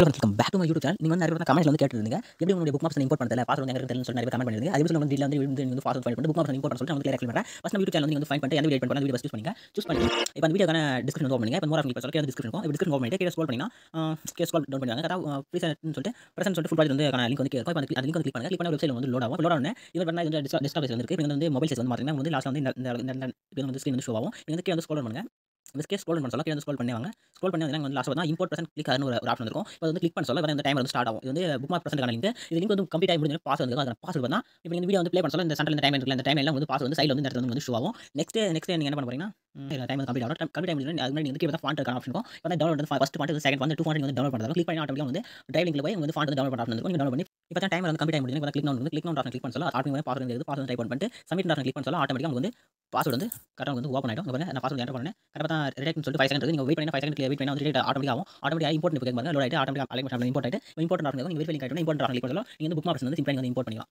Welcome back to my YouTube channel. நீங்க வந்து நிறைய பேர் கமெண்ட்ல வந்து கேட்டிருந்தீங்க. எப்படி உங்களுடைய புக் மாப்ஸ் இம்போர்ட் பண்ணல பாஸ்வேர்ட் எங்க இருக்குன்னு சொல்லி நிறைய பேர் கமெண்ட் பண்ணிருந்தீங்க. அதே விஷயம் வந்து டீல்ல வந்து பாஸ்வேர்ட் ஃபைண்ட் பண்ணி புக் மாப்ஸ் இம்போர்ட் பண்ண சொல்லிட்டு நான் வந்து கிளியரா எக்ஸ்பிளைன் பண்றேன். ஃபர்ஸ்ட் நம்ம யூடியூப் சேனல் வந்து ஃபைண்ட் பண்ணிட்டு எந்த வீடியோ எடிட் பண்ணலாம் அந்த வீடியோ சூஸ் பண்ணுங்க. சூஸ் பண்ணி இப்போ அந்த வீடியோக்கான டிஸ்கிரிப்ஷன் ஓபன் பண்ணுங்க. இப்போ மோர் ஆஃப் கிளிக் சொல்லிட்டு டிஸ்கிரிப்ஷன் இருக்கும். டிஸ்கிரிப்ஷன் ஓபன் பண்ணிட்டு கீழ ஸ்க்ரோல் பண்ணீங்கன்னா கீழ ஸ்க்ரோல் டவுன் பண்ணுவாங்க. கரெக்ட்டா ப்ரீசெட்னு சொல்லிட்டு பிரசன்ட் சொல்லிட்டு ஃபுல் ப்ராஜெக்ட் வந்து லிங்க் வந்து இருக்கும். இப்போ அந்த லிங்க் வந்து கிளிக் பண்ணுங்க. கிளிக் பண்ணா வெப்சைட் வந்து லோட் ஆகும். லோட் ஆனே இது பண்ணா இது டெஸ்க்டாப் சைஸ் வந்து இருக்கு. இப்போ வந்து மொபைல் சைஸ் வந்து மாத்தீங்கன்னா வந்து லாஸ்ட்ல வந்து இந்த இது வந்து ஸ்கிரீன் வந்து ஷோ ஆகும். நீங்க வந்து கீழ வந்து ஸ்க்ரோல் பண்ணுங்க. இந்த ஸ்க்ரோல் பண்ண சொல்ல கீழ ஸ்க்ரோல் பண்ணி வாங்க. ஸ்க்ரோல் பண்ணி வந்து லாஸ்ட் வந்து இம்போர்ட் பிரசன்ட் கிளிக் ஆன ஒரு ஆப்ஷன் இருக்கும். இப்போ வந்து கிளிக் பண்ண சொல்ல இந்த டைமர் வந்து ஸ்டார்ட் ஆகும். இது வந்து புக் மார்க் பிரசன்ட்கான லிங்க். இந்த லிங்க் வந்து கம்ப்ளீட் ஆகி முடிஞ்ச பாஸ்வேர்ட் வந்து அந்த பாஸ்வேர்ட் தான் இப்போ இந்த வீடியோ வந்து ப்ளே பண்ண சொல்ல இந்த சென்டர்ல இந்த டைம் இருக்குல இந்த டைம் எல்லாம் வந்து பாஸ்வேர்ட் வந்து சைடுல வந்து இந்த இடத்துல வந்து ஷோ ஆகும். நெக்ஸ்ட் நீங்க என்ன பண்ண போறீங்கன்னா டைம் வந்து கம்ப்ளீட் ஆகும். கம்ப்ளீட் ஆகி முடிஞ்ச அது முன்னாடி வந்து கீழ ஃபாண்ட் இருக்க ஆப்ஷன் இருக்கும். இப்போ டவுன்லோட் வந்து first font second font 2 font வந்து டவுன்லோட் பண்றது கிளிக் பண்ணி ஆட்டோமேட்டிக்கா வந்து டிரைவ் லிங்க்ல போய் வந்து ஃபாண்ட் வந்து டவுன்லோட் பண்ண ஆப்ஷன் இருக்கும். நீங்க டவுன்லோட் பண்ணி இப்போ தான் டைமர் வந்து கம்ப்ளீட் ஆகி முடிஞ்சு இப்போ கிளிக் வந்து கிளிக் ஆப்ஷன் கிளிக் பண்ண சொல்ல ஆட்டோமேட்டிக்கா பாஸ்வேர்ட் வந்து பாஸ்வேர்ட் டைப் பண்ணிட்டு சப்மிட் ஆப்ஷன் கிளிக் பண்ண சொல்ல ஆட்டோமேட்டிக்கா உங்களுக்கு வந்து பாஸ்வேர்ட் வந்து கரெக்ட்டா வந்து ஓபன் ஆயிடும். நான் பாஸ்வேர்ட் என்டர் பண்ணேன். கரெக்ட்டா தான் ரிடெக்ட்னு சொல்லிட்டு 5 செகண்ட் இருக்கு. நீங்க வெயிட் பண்ணி 5 செகண்ட் வெயிட் பண்ணா வந்து ஆட்டோமேட்டிக்கா ஆகும். ஆட்டோமேட்டிக்கா இம்போர்ட் கேட்கும் பாருங்க லோட் ஆயிட்டு ஆட்டோமேட்டிக்கா அலைன்மென்ட் இம்போர்ட் ஆயிட்டு இம்போர்ட் ஆப்ஷன் நீங்க வெரிஃபை கிளிக் பண்ணிட்டு இம்போர்ட் ஆப்ஷன் கிளிக் பண்ண சொல்ல நீங்க வந்து புக் மார்க்ஸ் வந்து சிம்பிளா வந்து இம்போர்ட் பண்ணிக்கலாம்.